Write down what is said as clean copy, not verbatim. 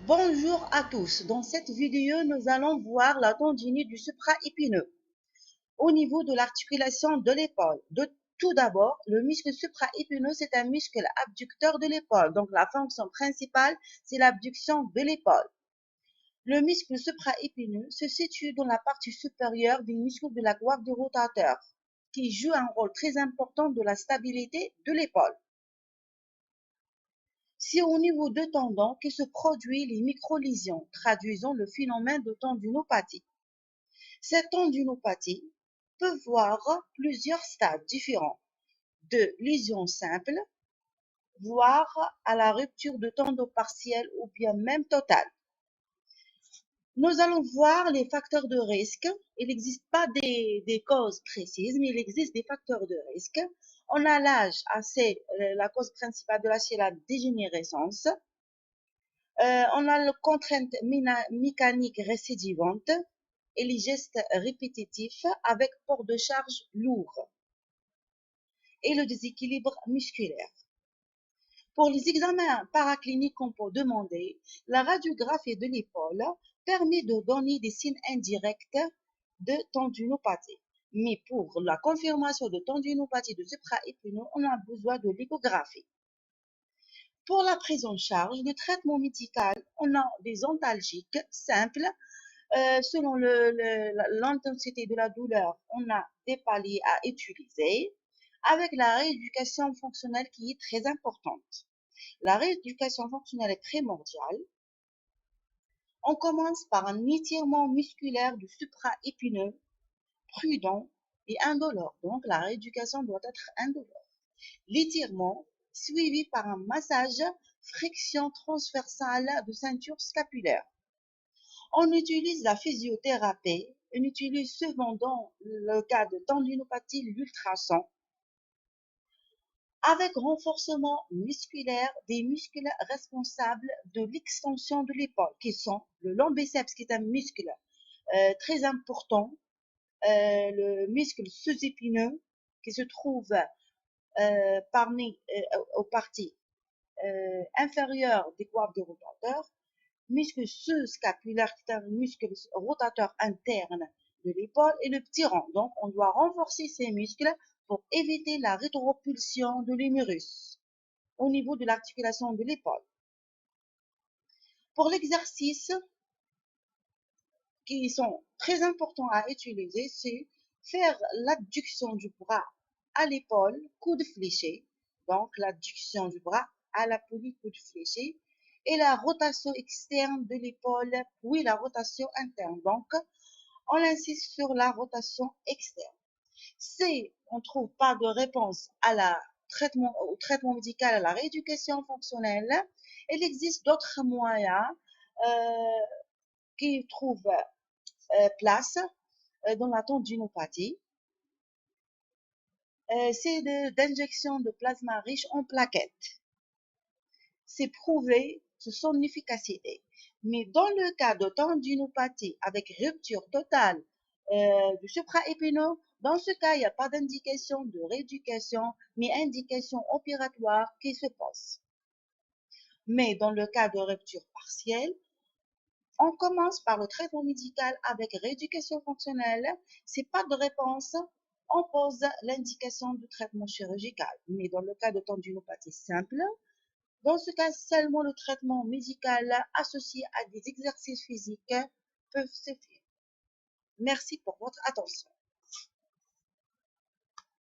Bonjour à tous. Dans cette vidéo, nous allons voir la tendinite du supraépineux au niveau de l'articulation de l'épaule. Tout d'abord, le muscle supraépineux, c'est un muscle abducteur de l'épaule. Donc, la fonction principale, c'est l'abduction de l'épaule. Le muscle supraépineux se situe dans la partie supérieure du muscle de la gorge du rotateur, qui joue un rôle très important de la stabilité de l'épaule. C'est au niveau de tendons que se produisent les micro-lésions, traduisant le phénomène de tendinopathie. Cette tendinopathie peut voir plusieurs stades différents, de lésions simples, voire à la rupture de tendon partiel ou bien même totale. Nous allons voir les facteurs de risque. Il n'existe pas des causes précises, mais il existe des facteurs de risque. On a l'âge, c'est la cause principale de la, c'est la dégénérescence. On a les contraintes mécaniques récidivantes et les gestes répétitifs avec port de charge lourd et le déséquilibre musculaire. Pour les examens paracliniques qu'on peut demander, la radiographie de l'épaule permet de donner des signes indirects de tendinopathie. Mais pour la confirmation de tendinopathie de supraépineux, on a besoin de l'échographie. Pour la prise en charge, le traitement médical, on a des antalgiques simples. Selon l'intensité de la douleur, on a des paliers à utiliser avec la rééducation fonctionnelle qui est très importante. La rééducation fonctionnelle est primordiale. On commence par un étirement musculaire du supraépineux, prudent et indolore. Donc, la rééducation doit être indolore. L'étirement suivi par un massage friction transversale de ceinture scapulaire. On utilise la physiothérapie. On utilise souvent dans le cas de tendinopathie l'ultrason avec renforcement musculaire des muscles responsables de l'extension de l'épaule, qui sont le lombiceps, qui est un muscle très important, le muscle sous-épineux, qui se trouve parmi aux parties inférieures des courbes de rotateur, muscle sous-scapulaire, qui est un muscle rotateur interne de l'épaule, et le petit rond. Donc, on doit renforcer ces muscles pour éviter la rétropulsion de l'humérus au niveau de l'articulation de l'épaule. Pour l'exercice qui sont très importants à utiliser, c'est faire l'adduction du bras à l'épaule, coude fléché. Donc, l'adduction du bras à la poulie, coude fléché. Et la rotation externe de l'épaule, puis la rotation interne. Donc, on insiste sur la rotation externe. Si on ne trouve pas de réponse au traitement médical, à la rééducation fonctionnelle, il existe d'autres moyens qui trouvent place dans la tendinopathie. C'est d'injection de plasma riche en plaquettes. C'est prouvé sur son efficacité. Mais dans le cas de tendinopathie avec rupture totale du supraépineux, dans ce cas, il n'y a pas d'indication de rééducation, mais indication opératoire qui se pose. Mais dans le cas de rupture partielle, on commence par le traitement médical avec rééducation fonctionnelle. Si pas de réponse, on pose l'indication de traitement chirurgical. Mais dans le cas de tendinopathie simple, dans ce cas, seulement le traitement médical associé à des exercices physiques peuvent suffire. Merci pour votre attention.